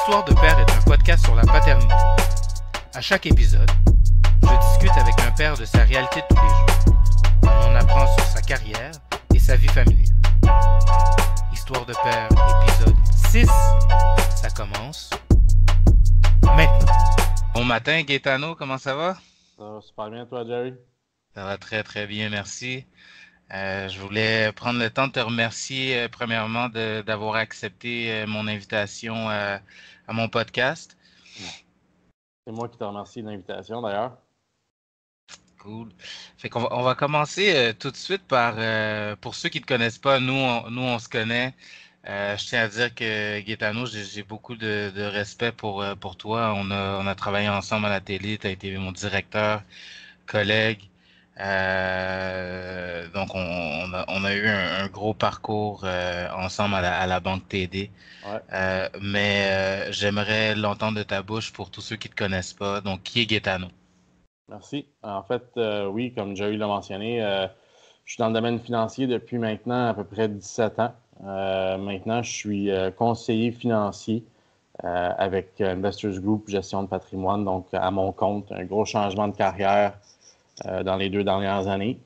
Histoire de père est un podcast sur la paternité. À chaque épisode, je discute avec un père de sa réalité de tous les jours. On en apprend sur sa carrière et sa vie familiale. Histoire de père, épisode 6, ça commence maintenant. Bon matin, Gaetano, comment ça va? Ça va super bien, toi, Jerry? Ça va très très bien, merci. Je voulais prendre le temps de te remercier premièrement d'avoir accepté mon invitation à mon podcast. C'est moi qui te remercie de l'invitation, d'ailleurs. Cool. Fait on va commencer tout de suite par, pour ceux qui ne te connaissent pas, nous on se connaît. Je tiens à dire que Gaetano, j'ai beaucoup de respect pour toi. On a travaillé ensemble à la télé, tu as été mon directeur, collègue. Donc on a eu un gros parcours ensemble à la Banque TD. Ouais. Mais j'aimerais l'entendre de ta bouche pour tous ceux qui ne te connaissent pas. Donc, qui est Gaetano? Merci. En fait, oui, comme Jerry l'a mentionné, je suis dans le domaine financier depuis maintenant à peu près 17 ans. Maintenant, je suis conseiller financier avec Investors Group, gestion de patrimoine, donc à mon compte, un gros changement de carrière dans les 2 dernières années.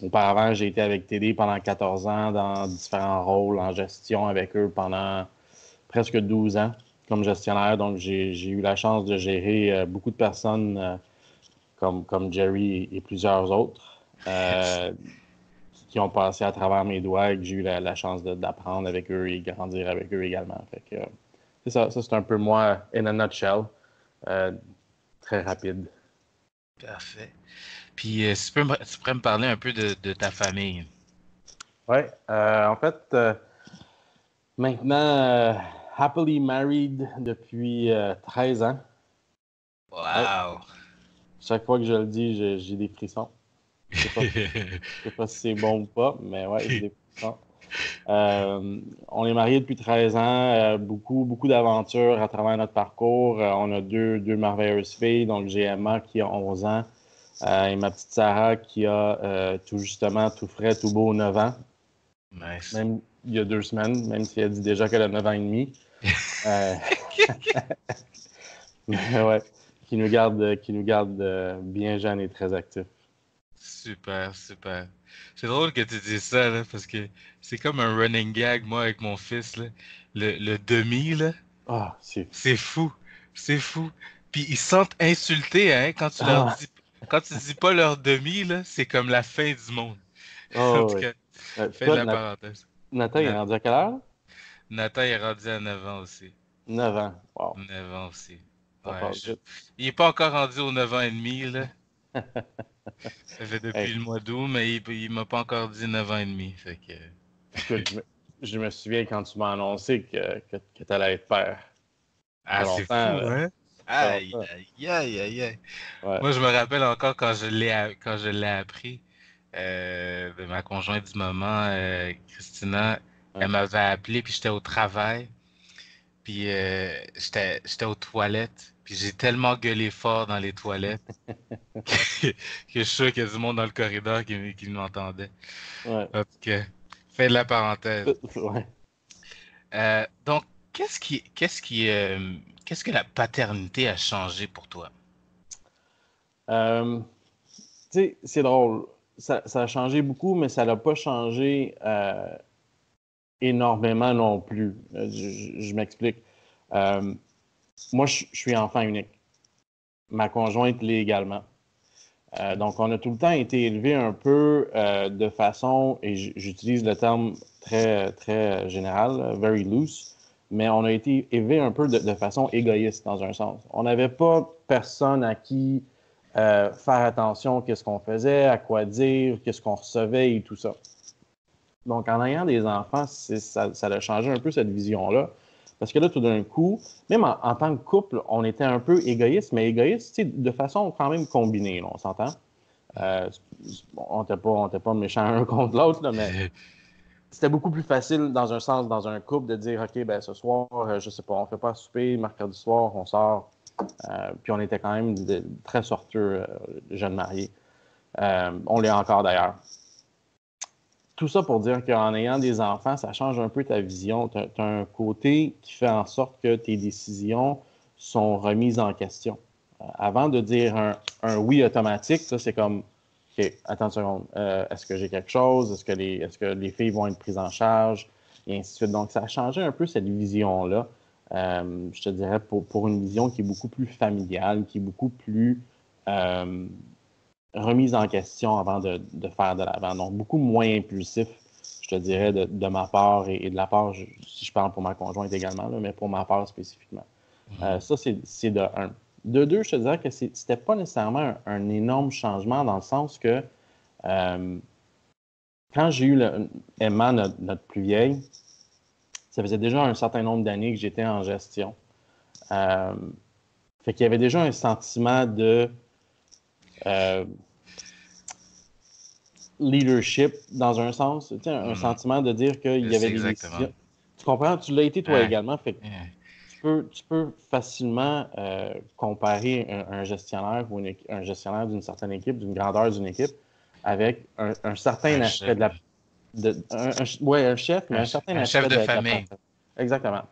Auparavant, j'ai été avec TD pendant 14 ans dans différents rôles en gestion avec eux pendant presque 12 ans comme gestionnaire. Donc, j'ai eu la chance de gérer beaucoup de personnes comme Jerry et plusieurs autres qui ont passé à travers mes doigts et que j'ai eu la chance d'apprendre avec eux et grandir avec eux également. Fait que, c'est ça. Ça, c'est un peu moi in a nutshell. Très rapide. Parfait. Puis, si tu pourrais me parler un peu de ta famille. Oui. En fait, maintenant, happily married depuis 13 ans. Ouais. Wow! Chaque fois que je le dis, j'ai des frissons. Je sais pas si c'est bon ou pas, mais ouais, j'ai des frissons. On est mariés depuis 13 ans, beaucoup d'aventures à travers notre parcours. On a deux merveilleuses filles, donc j'ai Emma qui a 11 ans et ma petite Sarah qui a tout frais, tout beau 9 ans. Nice. Même il y a 2 semaines, même si elle dit déjà qu'elle a 9 ans et demi. Mais ouais, qui nous garde bien jeunes et très actifs. Super, super. C'est drôle que tu dises ça, là, parce que c'est comme un running gag, moi, avec mon fils, là. Le demi, là, Ah, c'est... c'est fou. C'est fou. Puis ils se sentent insultés, hein, Ah, quand tu dis pas leur demi, là, c'est comme la fin du monde. En oh, tout oui. cas, fin de Toi, la parenthèse. Nathan, il est Nat- rendu à quelle heure? Nathan est rendu à 9 ans aussi. 9 ans. Wow, 9 ans aussi. ça Ouais, passe vite. il est pas encore rendu aux 9 ans et demi, là. Ça fait depuis Hey, le mois d'août, mais il m'a pas encore dit 9 ans et demi. Fait que... écoute, je me souviens quand tu m'as annoncé que tu allais être père. Ça Ah, fait c'est longtemps, fou, là. hein? Ça fait Aïe, longtemps. aïe, aïe, aïe, aïe. Ouais. Moi, je me rappelle encore quand je l'ai appris de ma conjointe du moment, Christina. Elle Ouais. m'avait appelé, puis j'étais au travail, puis j'étais aux toilettes, puis j'ai tellement gueulé fort dans les toilettes que je suis sûr qu'il y a du monde dans le corridor qui m'entendait. Ouais. En tout cas, fin de la parenthèse. Ouais. Donc, qu'est-ce que la paternité a changé pour toi? Tu sais, c'est drôle. Ça a changé beaucoup, mais ça n'a pas changé énormément non plus. Je m'explique. Euh, Moi, je suis enfant unique. Ma conjointe l'est également. Donc, on a tout le temps été élevé un peu de façon, et j'utilise le terme très général, very loose, mais on a été élevé un peu de façon égoïste dans un sens. On n'avait pas personne à qui faire attention à ce qu'on faisait, à quoi dire, qu'est-ce qu'on recevait et tout ça. Donc, en ayant des enfants, ça a changé un peu cette vision-là. Parce que là, tout d'un coup, même en tant que couple, on était un peu égoïste, mais égoïste de façon quand même combinée, là, on s'entend. On n'était pas méchants un contre l'autre, là, mais c'était beaucoup plus facile dans un sens, dans un couple, de dire, OK, ben ce soir, je sais pas, on fait pas à souper, mercredi soir, on sort. Puis on était quand même très sorteux, jeunes mariés. On l'est encore d'ailleurs. tout ça pour dire qu'en ayant des enfants, ça change un peu ta vision. Tu as un côté qui fait en sorte que tes décisions sont remises en question. Avant de dire un oui automatique, ça c'est comme, OK, attends une seconde, est-ce que j'ai quelque chose? Est-ce que les filles vont être prises en charge? Et ainsi de suite. Donc, ça a changé un peu cette vision-là. Je te dirais pour une vision qui est beaucoup plus familiale, qui est beaucoup plus remise en question avant de faire de l'avant. Donc, beaucoup moins impulsif, je te dirais, de ma part et de la part, si je parle pour ma conjointe également, là, mais pour ma part spécifiquement. Ça, c'est de un. De deux, je te dirais que c'était pas nécessairement un énorme changement dans le sens que quand j'ai eu Emma, notre plus vieille, ça faisait déjà un certain nombre d'années que j'étais en gestion. Fait qu'il y avait déjà un sentiment de leadership dans un sens, tu sais, un sentiment de dire qu'il y avait des décisions. Tu comprends? Tu l'as été toi également. Fait que tu peux facilement comparer un gestionnaire ou un gestionnaire d'une certaine équipe, d'une grandeur d'une équipe, avec un certain aspect un chef, mais un certain aspect chef de famille. Exactement.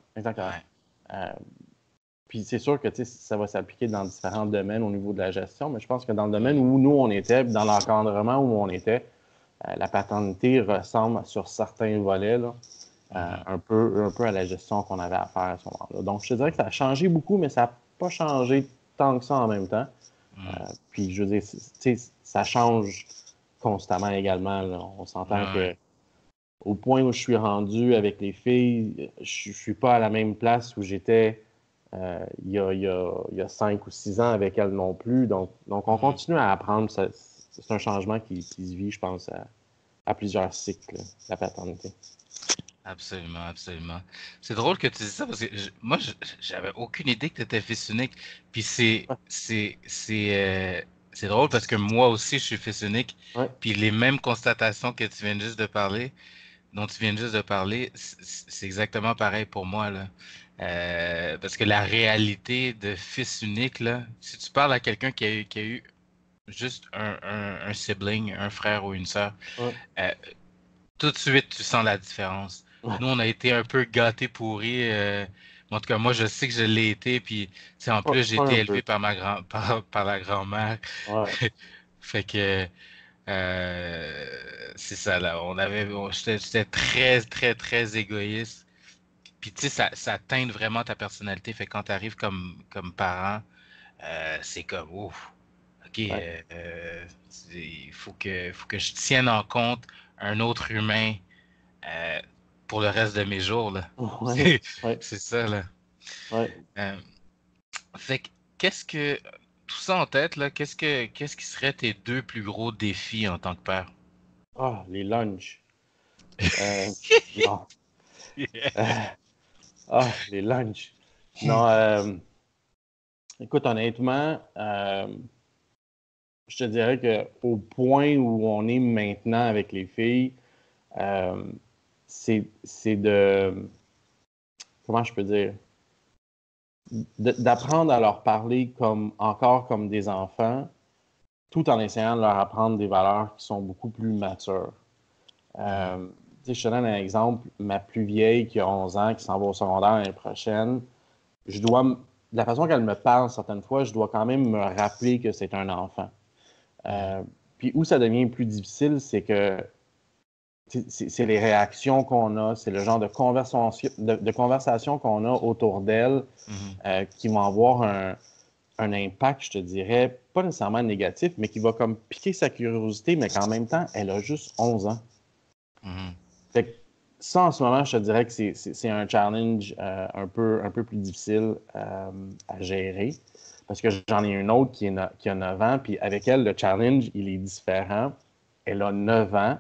Puis c'est sûr que ça va s'appliquer dans différents domaines au niveau de la gestion, mais je pense que dans le domaine où nous on était, dans l'encadrement où on était, la paternité ressemble sur certains volets là, un peu à la gestion qu'on avait à faire à ce moment-là. Donc je te dirais que ça a changé beaucoup, mais ça n'a pas changé tant que ça en même temps. Puis je veux dire, ça change constamment également. Là. On s'entend que au point où je suis rendu avec les filles, je ne suis pas à la même place où j'étais il y a 5 ou 6 ans avec elles non plus. Donc on continue à apprendre. C'est un changement qui se vit, je pense, à plusieurs cycles, la paternité. Absolument, absolument. C'est drôle que tu dis ça parce que moi, j'avais aucune idée que tu étais fils unique. Puis c'est drôle parce que moi aussi, je suis fils unique. Puis les mêmes constatations que tu viens juste de parler, dont tu viens juste de parler, c'est exactement pareil pour moi, là. Parce que la réalité de fils unique, là, si tu parles à quelqu'un qui a eu juste un sibling, un frère ou une sœur, tout de suite, tu sens la différence. Nous, on a été un peu gâtés pourris. En tout cas, moi, je sais que je l'ai été. Puis, en plus, j'ai été élevé par par la grand-mère. Fait que c'est ça, là. J'étais très, très, très égoïste. Puis, tu sais, ça teinte vraiment ta personnalité. Fait que quand tu arrives comme parent, c'est comme, ouf, OK, il faut que je tienne en compte un autre humain pour le reste de mes jours, là. C'est ça, là. Fait que, tout ça en tête, là, qu'est-ce qui serait tes 2 plus gros défis en tant que père? Les lunchs. Non. Les lunchs. Non, écoute, honnêtement, je te dirais qu'au point où on est maintenant avec les filles, c'est de... Comment je peux dire? D'apprendre à leur parler encore comme des enfants, tout en essayant de leur apprendre des valeurs qui sont beaucoup plus matures. Je te donne un exemple. Ma plus vieille, qui a 11 ans, qui s'en va au secondaire l'année prochaine, de la façon qu'elle me parle certaines fois, je dois quand même me rappeler que c'est un enfant. Puis où ça devient plus difficile, c'est que c'est les réactions qu'on a, c'est le genre de conversation qu'on a autour d'elle qui vont avoir un impact, je te dirais, pas nécessairement négatif, mais qui va comme piquer sa curiosité, mais qu'en même temps, elle a juste 11 ans. Fait que ça, en ce moment, je te dirais que c'est un challenge un peu plus difficile à gérer. Parce que j'en ai une autre qui a 9 ans, puis avec elle, le challenge, il est différent. Elle a 9 ans,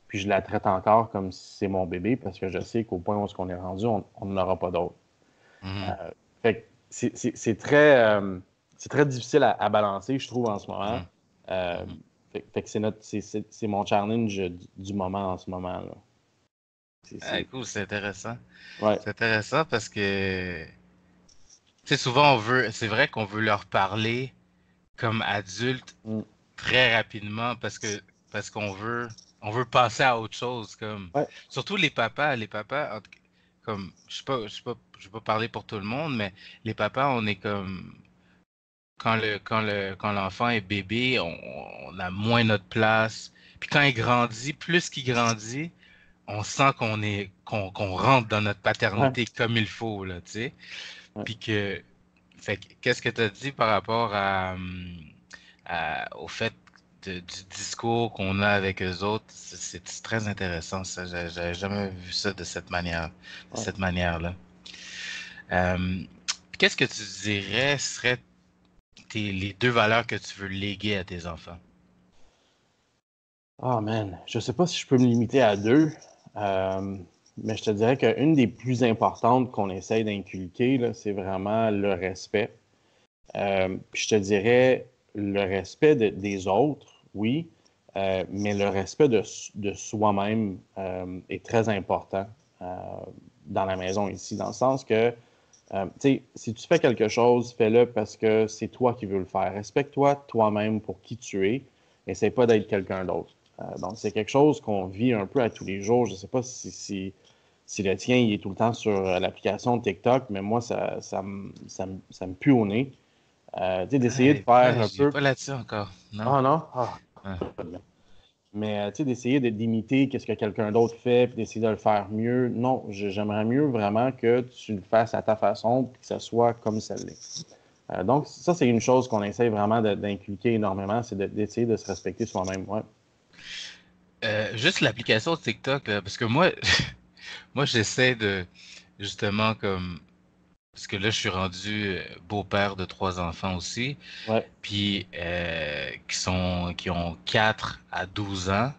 puis je la traite encore comme si c'est mon bébé, parce que je sais qu'au point où on est rendu, on n'aura pas d'autre. Fait que c'est très difficile à balancer, je trouve, en ce moment. Fait que c'est mon challenge du moment en ce moment. Là. Cool, c'est intéressant. Ouais. C'est intéressant parce que souvent c'est vrai qu'on veut leur parler comme adultes très rapidement parce qu'on veut on veut passer à autre chose, comme Ouais. surtout les papas, comme je vais pas parler pour tout le monde, mais les papas, on est comme quand l'enfant est bébé, on a moins notre place. Puis quand il grandit, plus qu'il grandit, on sent qu'on rentre dans notre Ouais. paternité comme il faut, là, tu sais. Ouais. Puis qu'est-ce que tu as dit par rapport au fait du discours qu'on a avec eux autres? C'est très intéressant, ça. J'avais jamais vu ça de cette manière, de Ouais. cette manière-là. Euh, Qu'est-ce que tu dirais seraient les deux valeurs que tu veux léguer à tes enfants? Oh man, je sais pas si je peux me limiter à deux, euh, mais je te dirais qu'une des plus importantes qu'on essaye d'inculquer, là, c'est vraiment le respect. Puis je te dirais le respect des autres, oui, mais le respect de soi-même est très important euh, dans la maison ici, dans le sens que, tu sais, si tu fais quelque chose, fais-le parce que c'est toi qui veux le faire. Respecte-toi toi-même pour qui tu es. Essaye pas d'être quelqu'un d'autre. Donc, c'est quelque chose qu'on vit un peu à tous les jours. Je ne sais pas si le tien il est tout le temps sur l'application TikTok, mais moi, ça me pue au nez. Tu sais, d'essayer de faire un J'ai peu. pas là-dessus encore. Non. Ah non? Ah, Ouais. mais tu sais, d'essayer d'imiter qu'est-ce que quelqu'un d'autre fait, puis d'essayer de le faire mieux. Non, j'aimerais mieux vraiment que tu le fasses à ta façon, puis que ça soit comme ça l'est. Donc, ça, c'est une chose qu'on essaie vraiment d'inculquer énormément, c'est d'essayer de se respecter soi-même. Ouais. Juste l'application TikTok, là, parce que moi, moi, j'essaie de, justement, comme, parce que là, je suis rendu beau-père de trois enfants aussi, Ouais. puis qui ont 4 à 12 ans,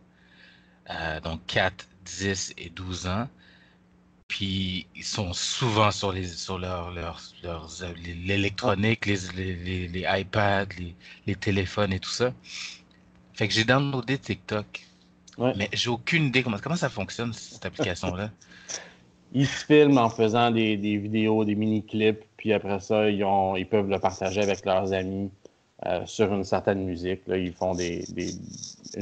donc 4, 10 et 12 ans, puis ils sont souvent sur Ouais. l'électronique, les iPads, les téléphones et tout ça. Fait que j'ai downloadé TikTok, Ouais. mais j'ai aucune idée comment ça fonctionne, cette application-là. Ils se filment en faisant des vidéos, des mini-clips, puis après ça, ils peuvent le partager avec leurs amis sur une certaine musique. Là. Ils font une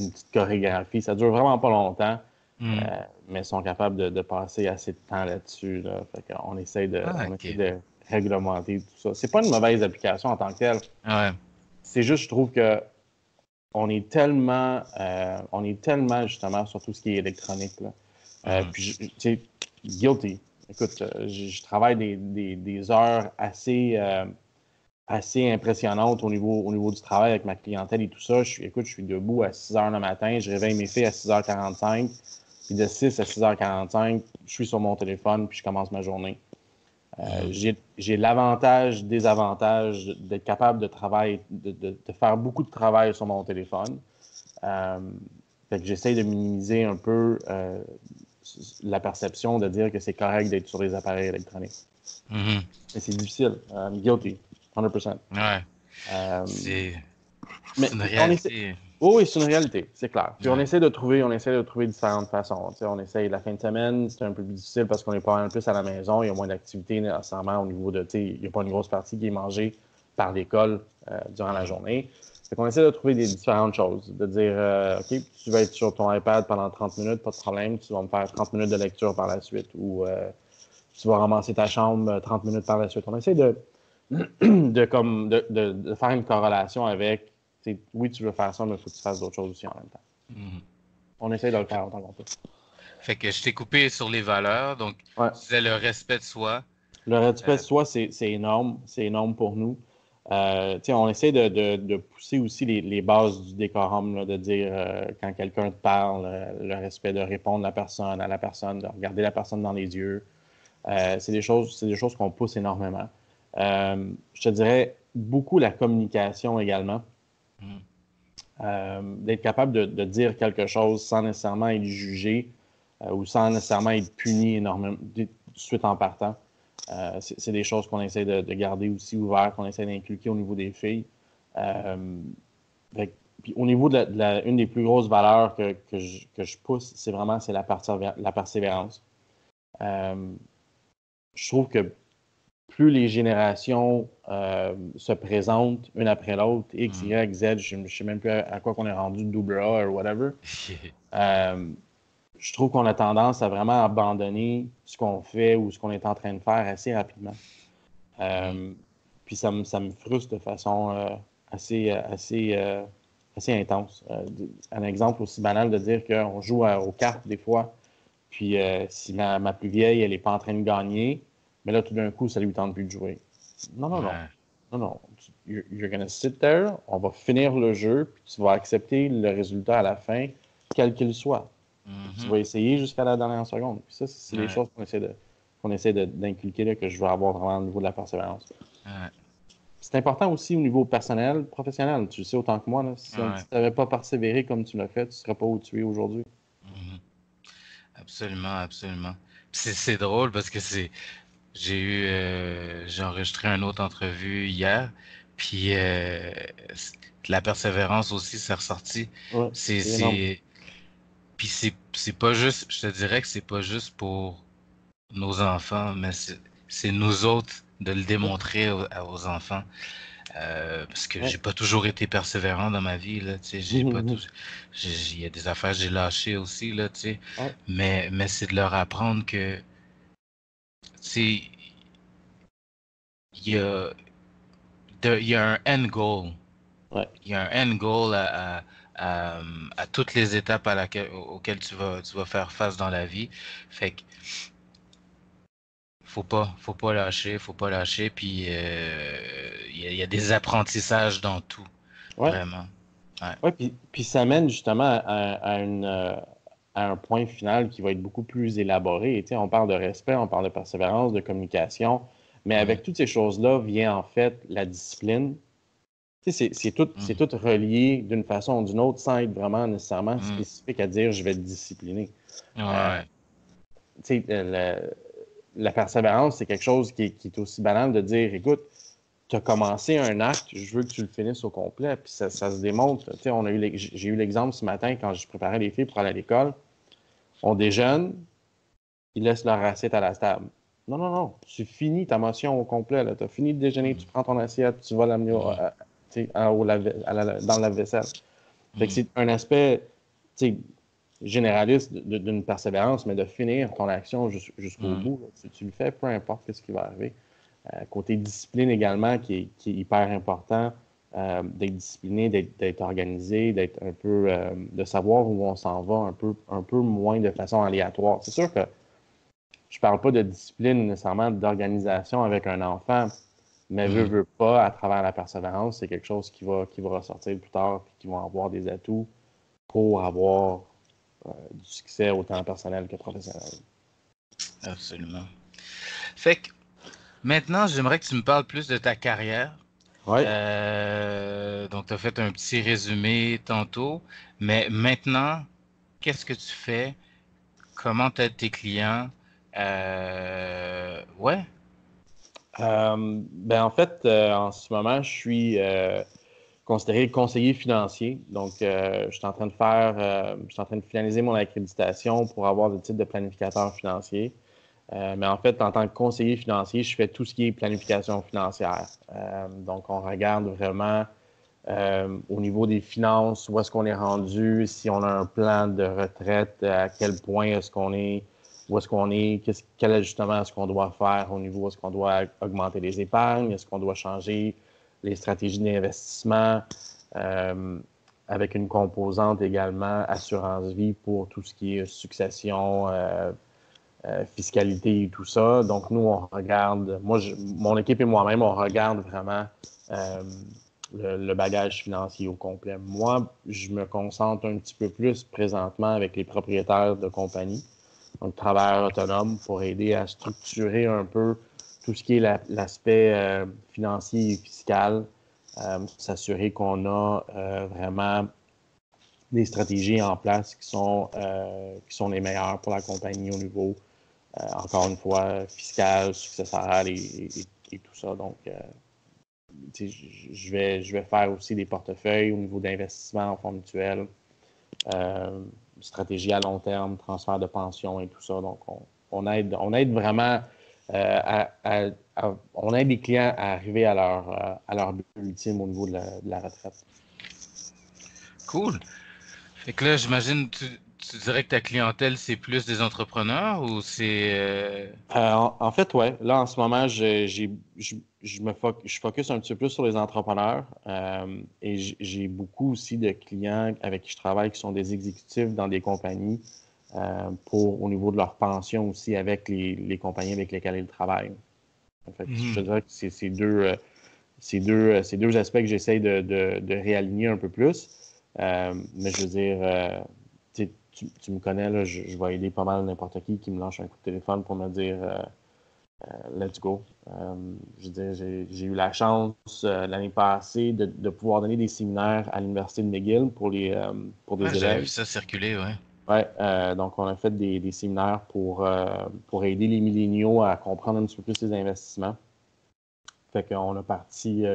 petite chorégraphie. Ça dure vraiment pas longtemps, Hmm. mais ils sont capables de passer assez de temps là-dessus. Là. Fait qu'on Ah, on essaie ok. de réglementer tout ça. C'est pas une mauvaise application en tant que telle. Ouais. C'est juste, je trouve que on est tellement justement sur tout ce qui est électronique. Là. Mhm. Puis, tu sais, guilty. Écoute, je travaille des heures assez impressionnantes au niveau du travail avec ma clientèle et tout ça. Écoute, je suis debout à 6 heures le matin, je réveille mes filles à 6h45, puis de 6 à 6h45, je suis sur mon téléphone, puis je commence ma journée. Mhm. J'ai l'avantage, désavantage d'être capable de travailler, de faire beaucoup de travail sur mon téléphone. Euh, Fait que j'essaie de minimiser un peu la perception de dire que c'est correct d'être sur les appareils électroniques. Mhm. Mais c'est difficile. Guilty, 100%. Ouais. Euh, C'est, c'est mais une on essaie. réalité. Oh, oui, c'est une réalité, c'est clair. Puis Ouais. on essaie de trouver différentes façons. Tu sais, on essaye la fin de semaine, c'est un peu plus difficile parce qu'on est pas mal plus à la maison, il y a moins d'activités nécessairement au niveau de, tu sais, il n'y a pas une grosse partie qui est mangée par l'école durant la Mhm. journée. Fait qu'on essaie de trouver des différentes choses, de dire, OK, tu vas être sur ton iPad pendant 30 minutes, pas de problème, tu vas me faire 30 minutes de lecture par la suite ou tu vas ramasser ta chambre 30 minutes par la suite. On essaie de faire une corrélation avec, oui, tu veux faire ça, mais il faut que tu fasses d'autres choses aussi en même temps. Mhm. On essaie de le Fait, faire autant qu'on peut. fait que je t'ai coupé sur les valeurs, donc Ouais. tu disais le respect de soi. Le respect Euh, de soi, c'est énorme pour nous. On essaie de pousser aussi les bases du décorum, là, de dire quand quelqu'un te parle, le respect de répondre à la personne, de regarder la personne dans les yeux. C'est des choses qu'on pousse énormément. Je te dirais beaucoup la communication également. mhm. D'être capable de dire quelque chose sans nécessairement être jugé ou sans nécessairement être puni énormément tout de suite en partant. C'est des choses qu'on essaie de garder aussi ouvertes, qu'on essaie d'inculquer au niveau des filles. Euh, Puis au niveau une des plus grosses valeurs que je pousse, c'est vraiment la persévérance. Euh, je trouve que plus les générations se présentent une après l'autre, X, Y, Z, je ne sais même plus à quoi qu'on est rendu, double A ou whatever, je trouve qu'on a tendance à vraiment abandonner ce qu'on fait ou ce qu'on est en train de faire assez rapidement. Puis ça me frustre de façon assez intense. Un exemple aussi banal de dire qu'on joue aux cartes des fois, puis si ma plus vieille, elle n'est pas en train de gagner, mais là, tout d'un coup, ça ne lui tente plus de jouer. Non. You're gonna sit there, on va finir le jeu, puis tu vas accepter le résultat à la fin, quel qu'il soit. Tu vas essayer jusqu'à la dernière seconde. Puis ça, c'est des choses qu'on essaie d'inculquer, là, que je veux avoir vraiment au niveau de la persévérance. C'est important aussi au niveau personnel, professionnel. Tu le sais autant que moi, là, si tu n'avais pas persévéré comme tu l'as fait, tu ne serais pas où tu es aujourd'hui. Absolument. C'est drôle parce que j'ai enregistré une autre entrevue hier, puis la persévérance aussi, c'est ressorti. Ouais, Puis c'est pas juste, je te dirais que c'est pas juste pour nos enfants, mais c'est nous autres de le démontrer aux enfants. Parce que j'ai pas toujours été persévérant dans ma vie, là, tu sais, il y a des affaires que j'ai lâchées aussi, là, tu sais. Mais c'est de leur apprendre que, tu sais, il y a un end goal. Il y a un end goal à toutes les étapes auxquelles tu vas faire face dans la vie. Fait que faut pas lâcher, puis il y a des apprentissages dans tout, vraiment. Puis ça mène justement à un point final qui va être beaucoup plus élaboré. Tu sais, on parle de respect, on parle de persévérance, de communication, mais avec toutes ces choses-là vient en fait la discipline. Tu sais, c'est tout relié d'une façon ou d'une autre sans être vraiment nécessairement spécifique à dire je vais te discipliner. Tu sais, la persévérance, c'est quelque chose qui est aussi banal de dire, écoute, tu as commencé un acte, je veux que tu le finisses au complet, puis ça se démontre. Tu sais, j'ai eu l'exemple ce matin quand je préparais les filles pour aller à l'école. On déjeune, ils laissent leur assiette à la table. Non, tu finis ta motion au complet. Tu as fini de déjeuner, tu prends ton assiette, tu vas l'amener dans le lave-vaisselle. Fait que c'est un aspect généraliste d'une persévérance, mais de finir ton action jusqu'au bout. Là. Si tu le fais, peu importe ce qui va arriver. Côté discipline également, qui est hyper important, d'être discipliné, d'être organisé, d'être un peu, de savoir où on s'en va un peu moins de façon aléatoire. C'est sûr que je parle pas de discipline nécessairement d'organisation avec un enfant, mais veux pas, à travers la persévérance, c'est quelque chose qui va ressortir plus tard et qui va avoir des atouts pour avoir du succès autant personnel que professionnel. Absolument. Fait que maintenant, j'aimerais que tu me parles plus de ta carrière. Donc, tu as fait un petit résumé tantôt, mais maintenant, qu'est-ce que tu fais? Comment tu aides tes clients? En fait, en ce moment, je suis considéré conseiller financier. Donc, je suis en train de finaliser mon accréditation pour avoir le titre de planificateur financier. Mais en fait, en tant que conseiller financier, je fais tout ce qui est planification financière. Donc, on regarde vraiment au niveau des finances, où est-ce qu'on est rendu, si on a un plan de retraite, à quel point est-ce qu'on est, où est-ce qu'on est, quel ajustement est-ce qu'on doit faire au niveau, est-ce qu'on doit augmenter les épargnes, est-ce qu'on doit changer les stratégies d'investissement, avec une composante également assurance-vie pour tout ce qui est succession, fiscalité et tout ça. Donc, nous, on regarde, mon équipe et moi-même, on regarde vraiment le bagage financier au complet. Moi, je me concentre un petit peu plus présentement avec les propriétaires de compagnies, donc travailleurs autonomes, pour aider à structurer un peu tout ce qui est l'aspect financier et fiscal, s'assurer qu'on a vraiment des stratégies en place qui sont les meilleures pour la compagnie au niveau, encore une fois, fiscal, successoral et tout ça. Donc, je vais faire aussi des portefeuilles au niveau d'investissement en fonds mutuels, stratégie à long terme, transfert de pension et tout ça. Donc, on aide vraiment on aide les clients à arriver à leur but ultime au niveau de la retraite. Cool. Fait que là, j'imagine, tu dirais que ta clientèle, c'est plus des entrepreneurs ou c'est... En fait, ouais. Là, en ce moment, je focus un petit peu plus sur les entrepreneurs et j'ai beaucoup aussi de clients avec qui je travaille qui sont des exécutifs dans des compagnies au niveau de leur pension aussi avec les compagnies avec lesquelles ils travaillent. En fait, je dirais que c'est ces deux aspects que j'essaye de réaligner un peu plus. Mais je veux dire, tu me connais, là, je vais aider pas mal n'importe qui me lâche un coup de téléphone pour me dire let's go. Je veux dire, j'ai eu la chance l'année passée de pouvoir donner des séminaires à l'Université de McGill pour des j'avais élèves. vu ça circuler, ouais. Ouais, donc on a fait des séminaires pour aider les milléniaux à comprendre un petit peu plus les investissements. Fait qu'on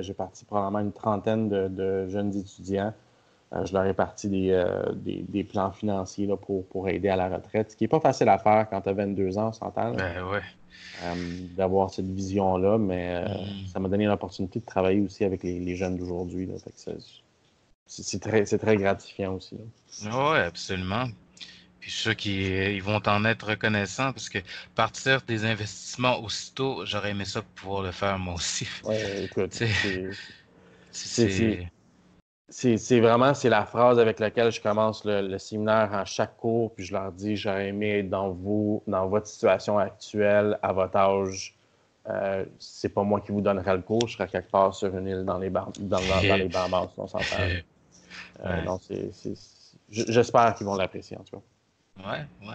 j'ai parti probablement une trentaine de jeunes étudiants. Je leur ai parti des plans financiers là, pour aider à la retraite, ce qui n'est pas facile à faire quand tu as 22 ans, on s'entend, Ben ouais. d'avoir cette vision-là, mais ça m'a donné l'opportunité de travailler aussi avec les jeunes d'aujourd'hui. Là. Fait que c'est très gratifiant aussi. Là. Ouais, absolument. Puis je suis sûr qu'ils vont t'en être reconnaissants parce que partir des investissements aussitôt, j'aurais aimé ça pouvoir le faire moi aussi. Ouais, écoute, Tu sais, c'est... c'est vraiment la phrase avec laquelle je commence le séminaire en chaque cours, puis je leur dis j'aurais aimé être dans votre situation actuelle, à votre âge. C'est pas moi qui vous donnerai le cours, je serai quelque part sur une île dans les les Bahamas, on s'entend. Ouais. Donc, j'espère qu'ils vont l'apprécier, en tout Ouais, ouais.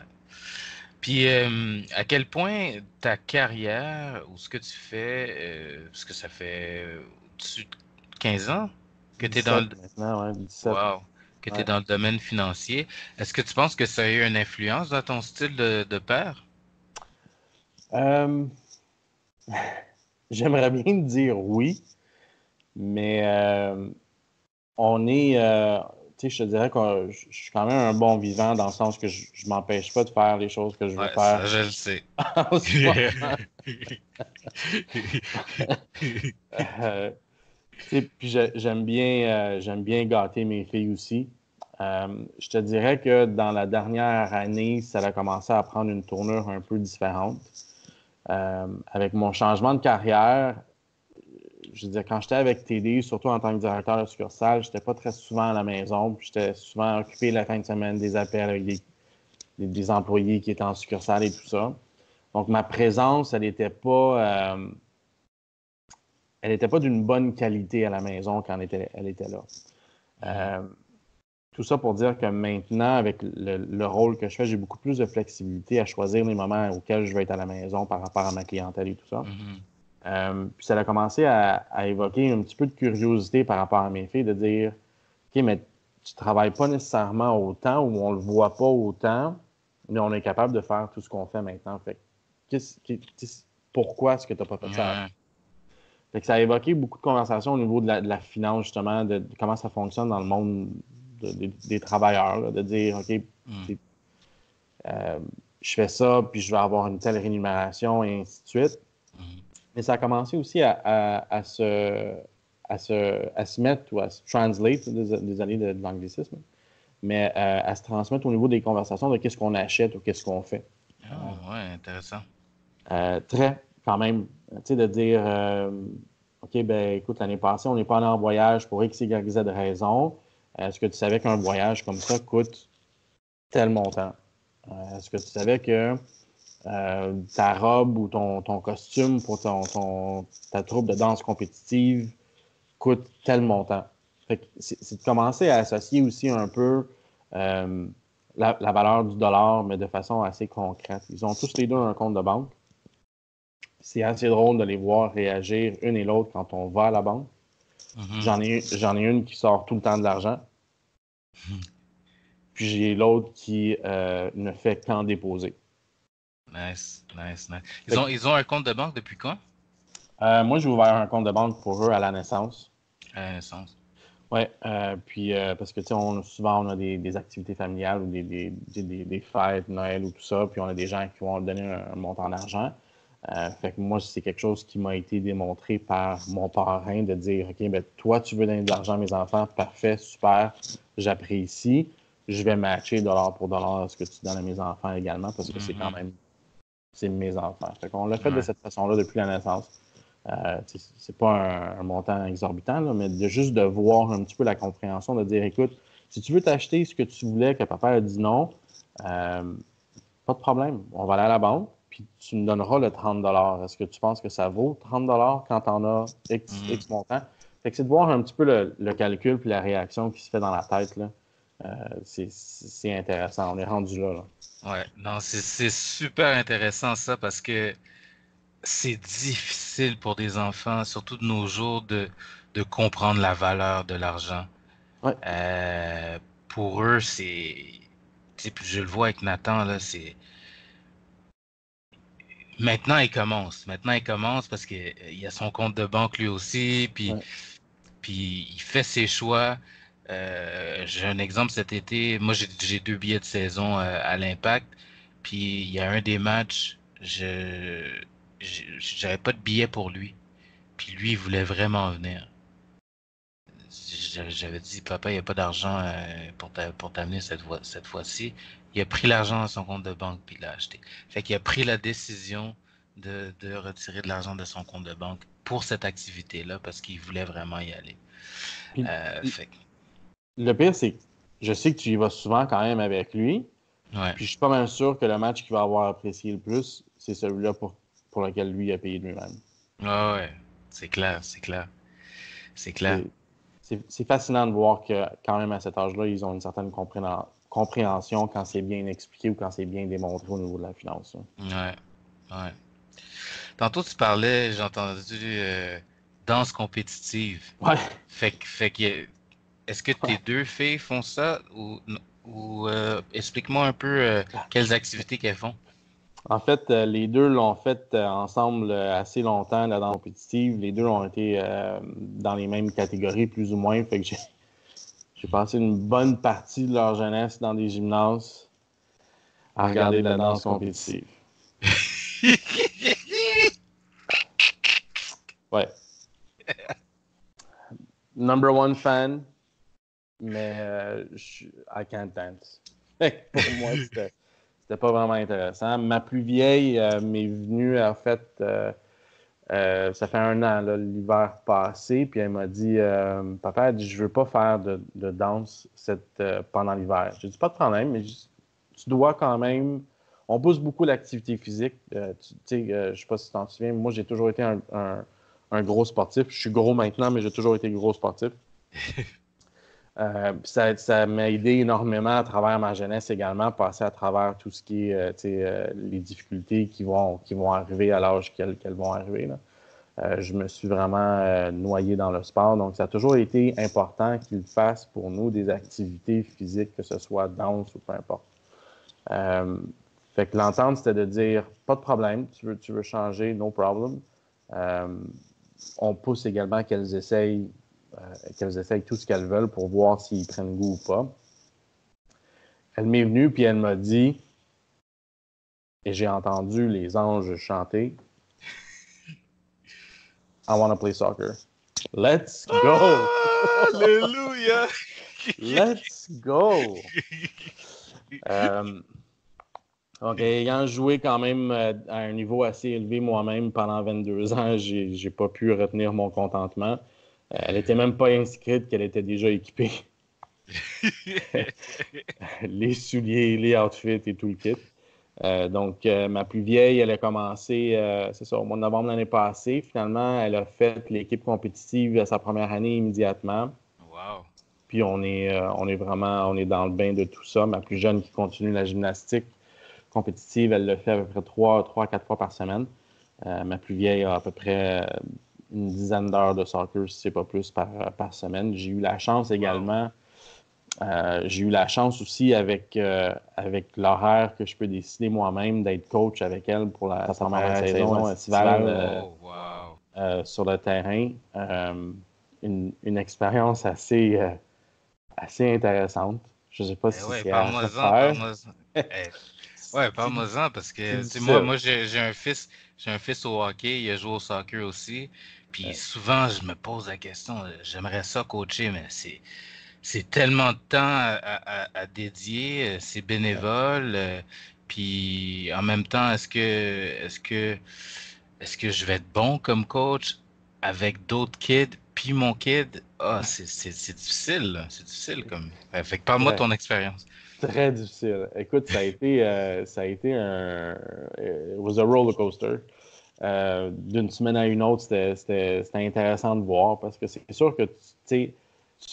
Puis, à quel point ta carrière ou ce que tu fais, parce que ça fait au-dessus de 15 ans que tu es dans 17 maintenant, ouais, 17. wow, que tu Ouais. dans le domaine financier, est-ce que tu penses que ça a eu une influence dans ton style de père? Euh, J'aimerais bien te dire oui, mais on est, tu sais, je te dirais que je suis quand même un bon vivant dans le sens que je m'empêche pas de faire les choses que je veux Ouais, faire ça, je le sais. en ce moment. Euh, tu sais, puis j'aime bien gâter mes filles aussi. Je te dirais que dans la dernière année, ça a commencé à prendre une tournure un peu différente. Avec mon changement de carrière, je veux dire, quand j'étais avec TD, surtout en tant que directeur de succursale, j'étais pas très souvent à la maison. J'étais souvent occupé la fin de semaine des appels avec des employés qui étaient en succursale et tout ça. Donc, ma présence, elle était pas d'une bonne qualité à la maison quand elle était là. Tout ça pour dire que maintenant, avec le rôle que je fais, j'ai beaucoup plus de flexibilité à choisir les moments auxquels je vais être à la maison par rapport à ma clientèle et tout ça. Puis ça a commencé à évoquer un petit peu de curiosité par rapport à mes filles, de dire OK, mais tu travailles pas nécessairement autant ou on le voit pas autant, mais on est capable de faire tout ce qu'on fait maintenant. Fait pourquoi est-ce que tu n'as pas fait ça avant? Fait que ça a évoqué beaucoup de conversations au niveau de la finance, justement, de comment ça fonctionne dans le monde des travailleurs, là, de dire OK, je fais ça, puis je vais avoir une telle rémunération, et ainsi de suite. Mais ça a commencé aussi à se mettre ou à se translate, désolé de l'anglicisme, mais à se transmettre au niveau des conversations de qu'est-ce qu'on achète ou qu'est-ce qu'on fait. Ah, ouais, intéressant. Très, quand même, tu sais, de dire OK, ben écoute, l'année passée, on n'est pas allé en voyage pour X, Y, Z raison. Est-ce que tu savais qu'un voyage comme ça coûte tel montant? Est-ce que tu savais que ta robe ou ton costume pour ta troupe de danse compétitive coûte tel montant? Fait que c'est de commencer à associer aussi un peu la valeur du dollar, mais de façon assez concrète. Ils ont tous les deux un compte de banque. C'est assez drôle de les voir réagir une et l'autre quand on va à la banque. J'en ai une qui sort tout le temps de l'argent. Puis j'ai l'autre qui ne fait qu'en déposer. Nice, nice, nice. Ils ont un compte de banque depuis quand? Moi, j'ai ouvert un compte de banque pour eux à la naissance. À la naissance. Oui, puis parce que tu sais, souvent on a des activités familiales ou des fêtes, Noël ou tout ça, puis on a des gens qui vont donner un montant d'argent. Fait que moi, c'est quelque chose qui m'a été démontré par mon parrain de dire, OK, ben toi, tu veux donner de l'argent à mes enfants, parfait, super, j'apprécie. Je vais matcher dollar pour dollar ce que tu donnes à mes enfants également parce que c'est quand même, c'est mes enfants. Fait qu'on l'a fait de cette façon-là depuis la naissance. C'est pas un montant exorbitant, là, mais juste de voir un petit peu la compréhension, de dire, écoute, si tu veux t'acheter ce que tu voulais, que papa a dit non, pas de problème, on va aller à la banque, puis tu me donneras le 30 $. Est-ce que tu penses que ça vaut 30 $ quand tu en as X montant? Fait que c'est de voir un petit peu le calcul puis la réaction qui se fait dans la tête, là. C'est intéressant, on est rendu là. Ouais, non, c'est super intéressant ça parce que c'est difficile pour des enfants, surtout de nos jours, de comprendre la valeur de l'argent. Ouais. Pour eux, je le vois avec Nathan, là, c'est... Maintenant, il commence. Maintenant, il commence parce qu'il a son compte de banque lui aussi, puis il fait ses choix. J'ai un exemple cet été. Moi, j'ai 2 billets de saison à l'Impact. Puis il y a un des matchs, j'avais pas de billet pour lui. Puis lui, il voulait vraiment venir. J'avais dit, papa, il n'y a pas d'argent pour t'amener cette fois-ci. Il a pris l'argent dans son compte de banque puis il l'a acheté. Fait qu'il a pris la décision de retirer de l'argent de son compte de banque pour cette activité-là parce qu'il voulait vraiment y aller. Puis, le pire, c'est que je sais que tu y vas souvent quand même avec lui. Ouais. Puis je suis pas même sûr que le match qu'il va avoir apprécié le plus, c'est celui-là pour lequel lui a payé lui-même. Ouais, c'est clair. C'est fascinant de voir que quand même à cet âge-là, ils ont une certaine compréhension quand c'est bien expliqué ou quand c'est bien démontré au niveau de la finance. Ouais. Tantôt tu parlais, j'ai entendu danse compétitive. Ouais. Fait que est-ce que tes deux filles font ça ou explique-moi un peu quelles activités qu'elles font? En fait, les deux l'ont fait ensemble assez longtemps, la danse compétitive. Les deux ont été dans les mêmes catégories, plus ou moins. Fait que j'ai passé une bonne partie de leur jeunesse dans des gymnases à regarder de la danse compétitive. Ouais. Number one fan, mais I can't dance. Pour moi, c'était pas vraiment intéressant. Ma plus vieille m'est venue, en fait, ça fait 1 an, là, l'hiver passé, puis elle m'a dit, papa, elle dit, je veux pas faire de danse pendant l'hiver. J'ai dit, pas de problème, mais tu dois quand même. On pousse beaucoup l'activité physique. Tu sais, je sais pas si tu t'en souviens, moi, j'ai toujours été un gros sportif. Je suis gros maintenant, mais j'ai toujours été gros sportif. Ça m'a aidé énormément à travers ma jeunesse également, passer à travers tout ce qui est les difficultés qui vont arriver à l'âge qu'elles vont arriver. Là. Je me suis vraiment noyé dans le sport. Donc, ça a toujours été important qu'ils fassent pour nous des activités physiques, que ce soit danse ou peu importe. Fait que l'entente, c'était de dire, pas de problème, tu veux changer, no problem. On pousse également qu'elles essayent tout ce qu'elles veulent pour voir s'ils prennent goût ou pas. Elle m'est venue puis elle m'a dit, et j'ai entendu les anges chanter, I want to play soccer. Let's go! Alléluia! Let's go! Donc, ayant joué quand même à un niveau assez élevé moi-même pendant 22 ans, j'ai pas pu retenir mon contentement. Elle n'était même pas inscrite qu'elle était déjà équipée. Les souliers, les outfits et tout le kit. Donc, ma plus vieille, elle a commencé, c'est ça, au mois de novembre l'année passée. Finalement, elle a fait l'équipe compétitive à sa première année immédiatement. Wow! Puis, on est dans le bain de tout ça. Ma plus jeune qui continue la gymnastique compétitive, elle le fait à peu près 3 à 4 fois par semaine. Ma plus vieille a à peu près une dizaine d'heures de soccer, si c'est pas plus, par semaine. J'ai eu la chance également, j'ai eu la chance aussi avec l'horaire que je peux décider moi-même d'être coach avec elle pour sa première saison estivale sur le terrain. Une expérience assez intéressante. Je sais pas si c'est à refaire. Ouais, parle-moi-en, parce que moi j'ai un fils, j'ai un fils au hockey, il a joué au soccer aussi. Puis souvent, je me pose la question, j'aimerais ça coacher, mais c'est tellement de temps à dédier, c'est bénévole. Puis en même temps, est-ce que je vais être bon comme coach avec d'autres kids, puis mon kid? Ah, c'est difficile, là. C'est difficile comme. Fait que parle-moi de Très, ton expérience. très difficile. Écoute, ça a été it was a roller coaster. D'une semaine à une autre, c'était intéressant de voir parce que c'est sûr que tu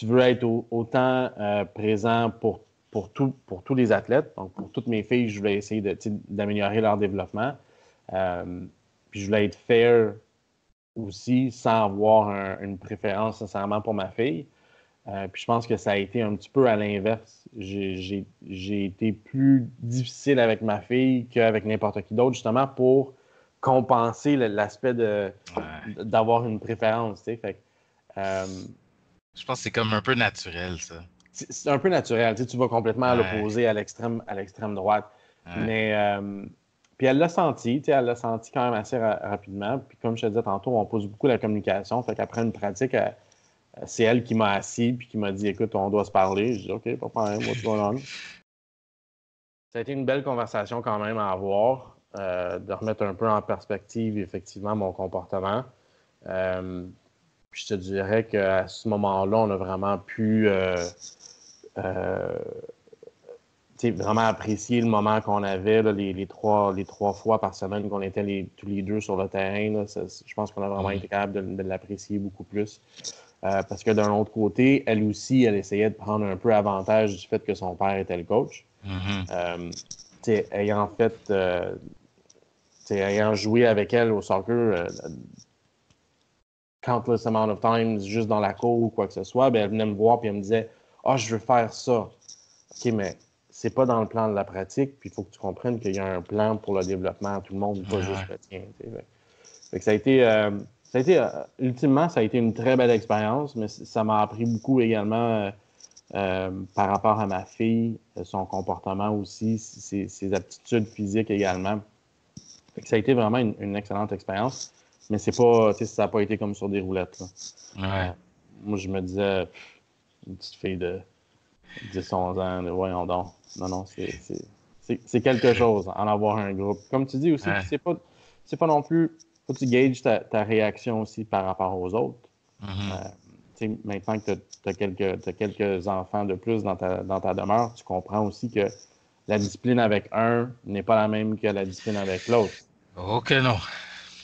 veux être autant présent pour tous les athlètes. Donc, pour toutes mes filles, je voulais essayer d'améliorer leur développement. Puis, je voulais être fair aussi sans avoir une préférence nécessairement pour ma fille. Puis je pense que ça a été un petit peu à l'inverse. J'ai été plus difficile avec ma fille qu'avec n'importe qui d'autre, justement pour compenser l'aspect d'avoir une préférence. Tu sais. Fait Je pense que c'est comme un peu naturel, ça. c'est un peu naturel. Tu vas complètement à Ouais, l'opposé, à l'extrême droite. ouais. Mais puis elle l'a senti, elle l'a senti quand même assez rapidement. Puis comme je te disais tantôt, on pose beaucoup la communication. Fait qu'après une pratique, c'est elle qui m'a assis puis qui m'a dit écoute, on doit se parler. Je dis OK, pas de problème, what's going on? Ça a été une belle conversation quand même à avoir, de remettre un peu en perspective effectivement mon comportement. Puis je te dirais qu'à ce moment-là, on a vraiment pu vraiment apprécier le moment qu'on avait, là, les trois fois par semaine qu'on était tous les deux sur le terrain. Là, je pense qu'on a vraiment été capable de l'apprécier beaucoup plus. Parce que d'un autre côté, elle aussi, elle essayait de prendre un peu avantage du fait que son père était le coach. Ayant joué avec elle au soccer countless amount of times, juste dans la cour ou quoi que ce soit, ben, elle venait me voir et elle me disait « Ah, je veux faire ça. » OK, mais c'est pas dans le plan de la pratique, puis il faut que tu comprennes qu'il y a un plan pour le développement à tout le monde, pas juste le tien. Fait que ça a été ultimement, ça a été une très belle expérience, mais ça m'a appris beaucoup également par rapport à ma fille, son comportement aussi, ses aptitudes physiques également. Fait que ça a été vraiment une excellente expérience, mais c'est pas, ça n'a pas été comme sur des roulettes. Là. Ouais. Moi, je me disais, une petite fille de 10-11 ans, voyons donc. Non, c'est quelque chose, en avoir un groupe. Comme tu dis aussi, Ouais. c'est pas non plus, faut que tu gages ta réaction aussi par rapport aux autres. Maintenant que tu as quelques enfants de plus dans ta demeure, tu comprends aussi que la discipline avec un n'est pas la même que la discipline avec l'autre. Oh que non.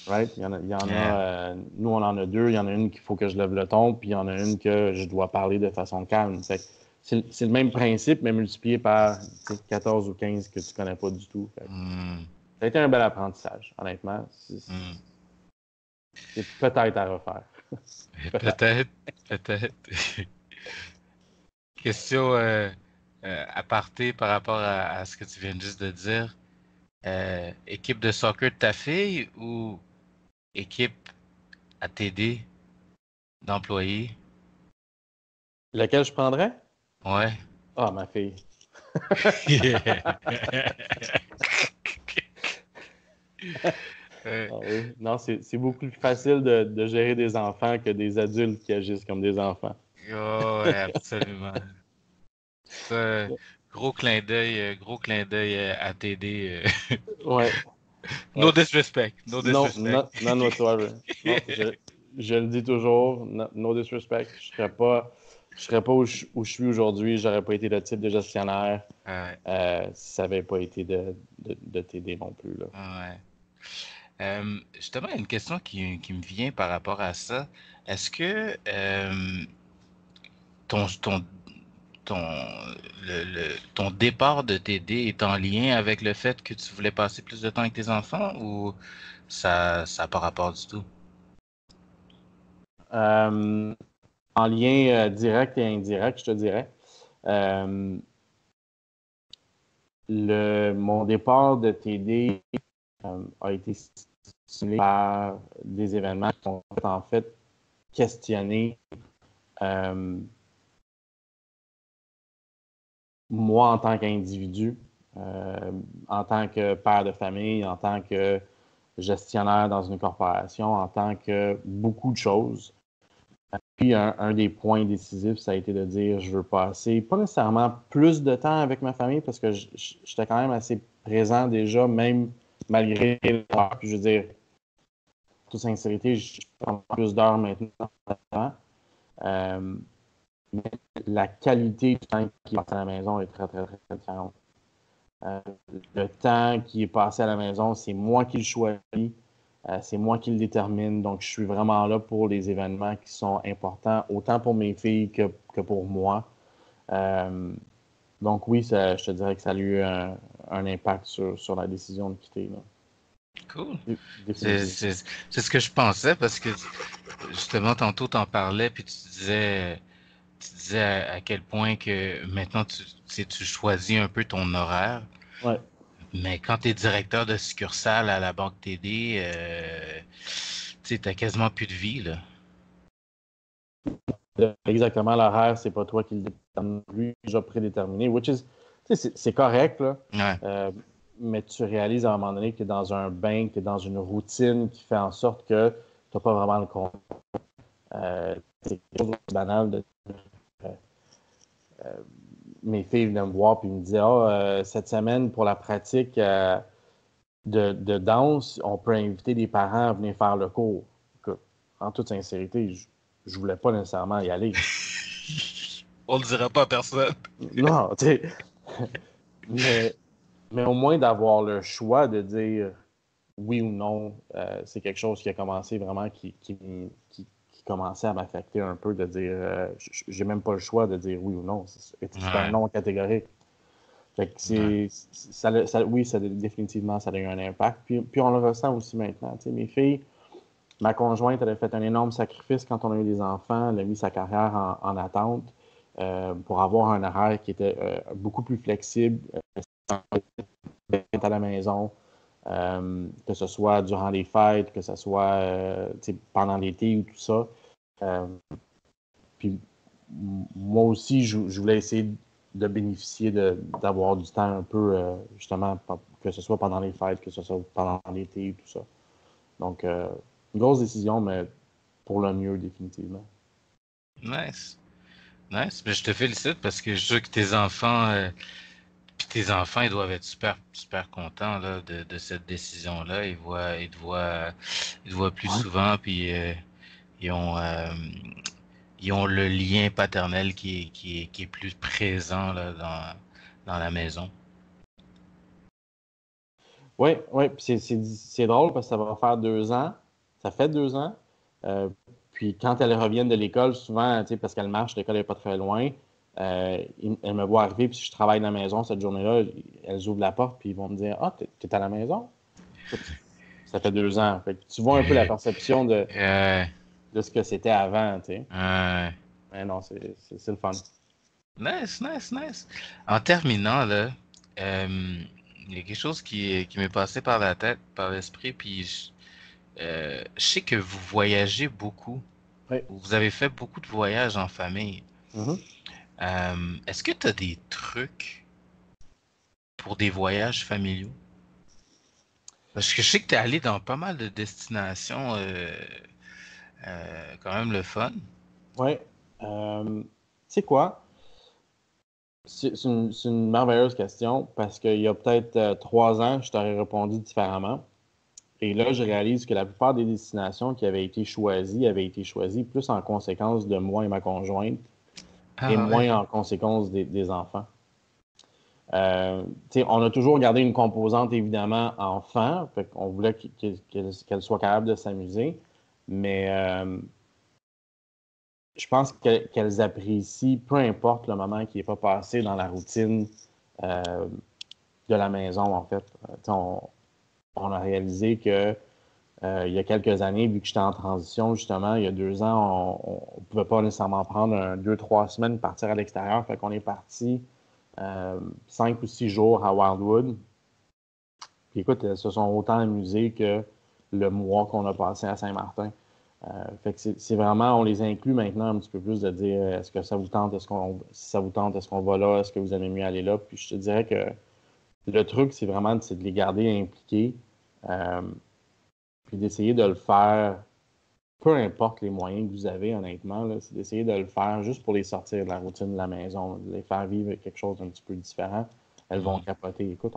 Right? Nous, on en a deux. Il y en a une qu'il faut que je lève le ton, puis il y en a une que je dois parler de façon calme. C'est le même principe, mais multiplié par 14 ou 15 que tu connais pas du tout. Ça a été un bel apprentissage, honnêtement. C'est peut-être à refaire. Peut-être. Question aparté par rapport à ce que tu viens juste de dire. Équipe de soccer de ta fille ou équipe à t'aider d'employés? Lequel je prendrais? Ouais. Ah, ma fille. Ah oui. Non, c'est beaucoup plus facile de gérer des enfants que des adultes qui agissent comme des enfants. Oh, ouais, absolument. Ça, gros clin d'œil à t'aider. Ouais. No disrespect. No Non, disrespect. none whatsoever. Non, je le dis toujours, no disrespect. Je serais pas où je suis aujourd'hui, j'aurais pas été le type de gestionnaire si ça n'avait pas été de t'aider non plus. Là. Ouais. Justement, une question qui me vient par rapport à ça. Est-ce que ton, ton, ton départ de TD est en lien avec le fait que tu voulais passer plus de temps avec tes enfants ou ça n'a pas rapport du tout? En lien direct et indirect, je te dirais. Mon départ de TD a été stimulé par des événements qui ont en fait questionné moi en tant qu'individu, en tant que père de famille, en tant que gestionnaire dans une corporation, en tant que beaucoup de choses. Puis un des points décisifs, ça a été de dire je veux passer pas nécessairement plus de temps avec ma famille parce que j'étais quand même assez présent déjà, même malgré l'heure. Puis je veux dire, en toute sincérité, je prends plus d'heures maintenant. Mais la qualité du temps qui est passé à la maison est très, très, très différente. Le temps qui est passé à la maison, c'est moi qui le choisis. C'est moi qui le détermine. Donc, je suis vraiment là pour les événements qui sont importants, autant pour mes filles que pour moi. Donc, oui, je te dirais que ça a eu un impact sur la décision de quitter. Là. Cool. C'est ce que je pensais parce que, justement, tantôt, tu en parlais, puis tu disais à quel point que maintenant, tu choisis un peu ton horaire. Ouais. Mais quand tu es directeur de succursale à la Banque TD, tu as quasiment plus de vie, là. Exactement, l'horaire, c'est pas toi qui le détermine, lui, déjà prédéterminé, which is, c'est correct, là. Ouais. Mais tu réalises à un moment donné que tu es dans un bain, que tu es dans une routine qui fait en sorte que tu n'as pas vraiment le contrôle. C'est quelque chose de banal de mes filles venaient me voir et me disaient cette semaine, pour la pratique de danse, on peut inviter des parents à venir faire le cours. Écoute, en toute sincérité, je ne voulais pas nécessairement y aller. On ne le dira pas à personne. Non, tu sais. Mais au moins d'avoir le choix de dire oui ou non, c'est quelque chose qui a commencé vraiment, qui commençait à m'affecter un peu, de dire j'ai même pas le choix de dire oui ou non. C'est un non catégorique. Fait que oui, définitivement, ça a eu un impact. Puis on le ressent aussi maintenant. Tu sais, mes filles, ma conjointe, elle a fait un énorme sacrifice quand on a eu des enfants. Elle a mis sa carrière en attente pour avoir un horaire qui était beaucoup plus flexible, à la maison, que ce soit durant les fêtes, que ce soit pendant l'été ou tout ça. Puis moi aussi, je voulais essayer de bénéficier d'avoir du temps un peu, justement, que ce soit pendant les fêtes, que ce soit pendant l'été, tout ça. Donc, une grosse décision, mais pour le mieux, définitivement. Nice. Nice. Mais je te félicite parce que je suis sûr que tes enfants, ils doivent être super, super contents là, de cette décision-là. Ils te voient plus souvent, puis ils ont le lien paternel qui est plus présent là, dans la maison. Oui, puis c'est drôle parce que ça va faire 2 ans. Ça fait 2 ans. Puis quand elles reviennent de l'école, souvent, parce qu'elles marchent, l'école n'est pas très loin, elles me voient arriver, puis si je travaille dans la maison cette journée-là, elles ouvrent la porte, puis ils vont me dire « Ah, t'es à la maison? » Ça fait 2 ans. Fait que tu vois un peu la perception de ce que c'était avant, tu sais. Mais non, c'est le fun. Nice, nice, nice. En terminant, là, il y a quelque chose qui m'est passé par la tête, par l'esprit, puis je sais que vous voyagez beaucoup. Oui. Vous avez fait beaucoup de voyages en famille. Mm-hmm. Est-ce que tu as des trucs pour des voyages familiaux? Parce que je sais que tu es allé dans pas mal de destinations quand même le fun. Oui. Tu sais quoi? C'est une merveilleuse question parce qu'il y a peut-être 3 ans, je t'aurais répondu différemment. Et là, je réalise que la plupart des destinations qui avaient été choisies plus en conséquence de moi et ma conjointe et moins en conséquence des enfants. On a toujours gardé une composante, évidemment, enfant. Fait qu'on voulait qu'elle soit capable de s'amuser. Mais je pense qu'elles apprécient, peu importe le moment qui n'est pas passé dans la routine de la maison, en fait. On a réalisé que il y a quelques années, vu que j'étais en transition, justement, il y a 2 ans, on ne pouvait pas nécessairement prendre 2-3 semaines partir à l'extérieur. Fait qu'on est parti 5 ou 6 jours à Wildwood. Puis écoute, elles se sont autant amusées que le mois qu'on a passé à Saint-Martin. Fait que c'est vraiment, on les inclut maintenant un petit peu plus de dire est-ce que ça vous tente, si ça vous tente, est-ce qu'on va là, est-ce que vous aimez mieux aller là. Puis je te dirais que le truc, c'est vraiment de les garder impliqués. puis d'essayer de le faire, peu importe les moyens que vous avez, honnêtement, là, c'est d'essayer de le faire juste pour les sortir de la routine de la maison, de les faire vivre quelque chose d'un petit peu différent. Elles vont capoter. Écoute,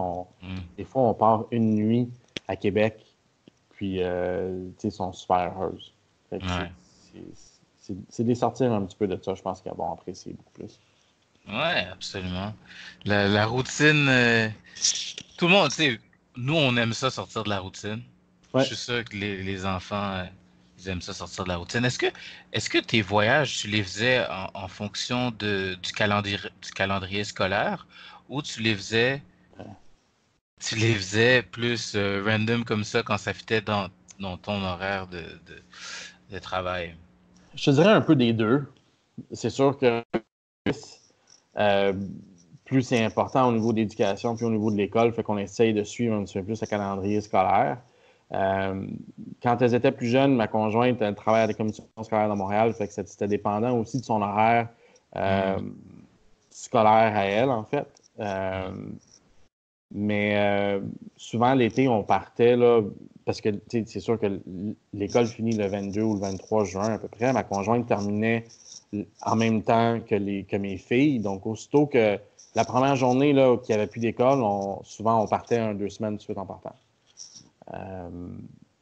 des fois, on part une nuit à Québec, puis, ils sont super heureuses. C'est de les sortir un petit peu de ça, je pense qu'elles vont apprécier beaucoup plus. Ouais, absolument. La routine, tout le monde, tu sais, nous, on aime ça, sortir de la routine. Ouais. Je suis sûr que les enfants, ils aiment ça, sortir de la routine. Est-ce que tes voyages, tu les faisais en fonction du calendrier scolaire ou tu les faisais plus random comme ça quand ça fitait dans ton horaire de travail? Je te dirais un peu des deux. C'est sûr que plus c'est important au niveau de l'éducation puis au niveau de l'école, fait qu'on essaye de suivre un petit peu plus le calendrier scolaire. Quand elles étaient plus jeunes, ma conjointe, elle travaille à la commission scolaire de Montréal, fait que c'était dépendant aussi de son horaire scolaire à elle, en fait. Mais souvent, l'été, on partait, là, parce que c'est sûr que l'école finit le 22 ou le 23 juin à peu près. Ma conjointe terminait en même temps que mes filles. Donc, aussitôt que la première journée là, qu'il n'y avait plus d'école, souvent, on partait 2 semaines de suite en partant.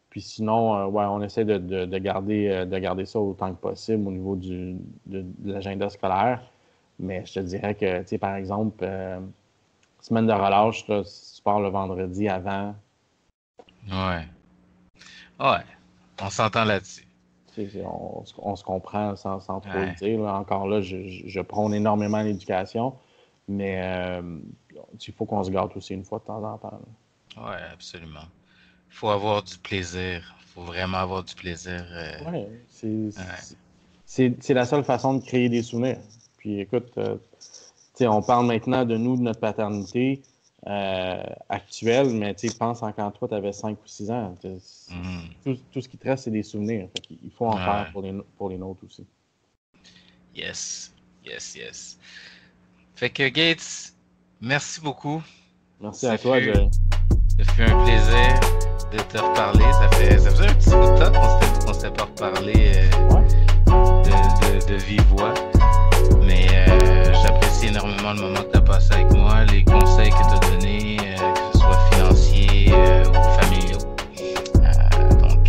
Puis sinon, on essaie de garder ça autant que possible au niveau de l'agenda scolaire. Mais je te dirais que, tu sais, par exemple, semaine de relâche, là, si tu pars le vendredi avant. Ouais. On s'entend là-dessus. On se comprend sans trop le dire. Là. Encore là, je prône énormément l'éducation, mais il faut qu'on se gâte aussi une fois de temps en temps. Oui, absolument. Il faut avoir du plaisir. Il faut vraiment avoir du plaisir. C'est la seule façon de créer des souvenirs. Puis écoute, on parle maintenant de notre paternité actuelle, mais pense quand toi, tu avais 5 ou 6 ans. Tout ce qui te reste, c'est des souvenirs. Fait il faut en faire pour les nôtres aussi. Yes. Fait que Gates, merci beaucoup. Merci à toi. Ça fut un plaisir de te reparler. Ça faisait un petit bout de temps qu'on s'était pas reparlé de vive voix. Mais j'apprécie énormément le moment que tu as passé avec moi, les conseils que tu as donnés, que ce soit financiers ou familiaux. Donc,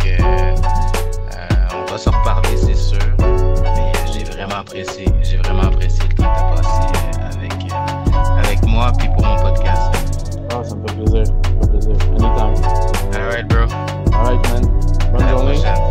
on va se reparler, c'est sûr. Mais j'ai vraiment apprécié le temps que tu as passé avec moi puis pour mon podcast. Ça me fait plaisir. Anytime. All right, bro. All right, man. Bonne journée.